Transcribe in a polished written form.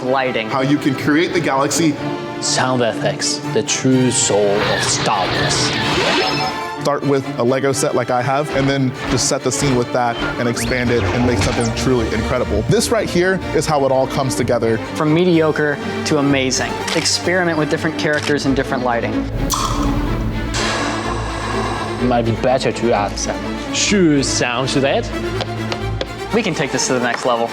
called lighting. How you can create the galaxy. Sound effects, the true soul of Star Wars. Start with a Lego set like I have, and then just set the scene with that and expand it and make something truly incredible. This right here is how it all comes together. From mediocre to amazing. Experiment with different characters and different lighting. It might be better to add some shoe sound to that. We can take this to the next level.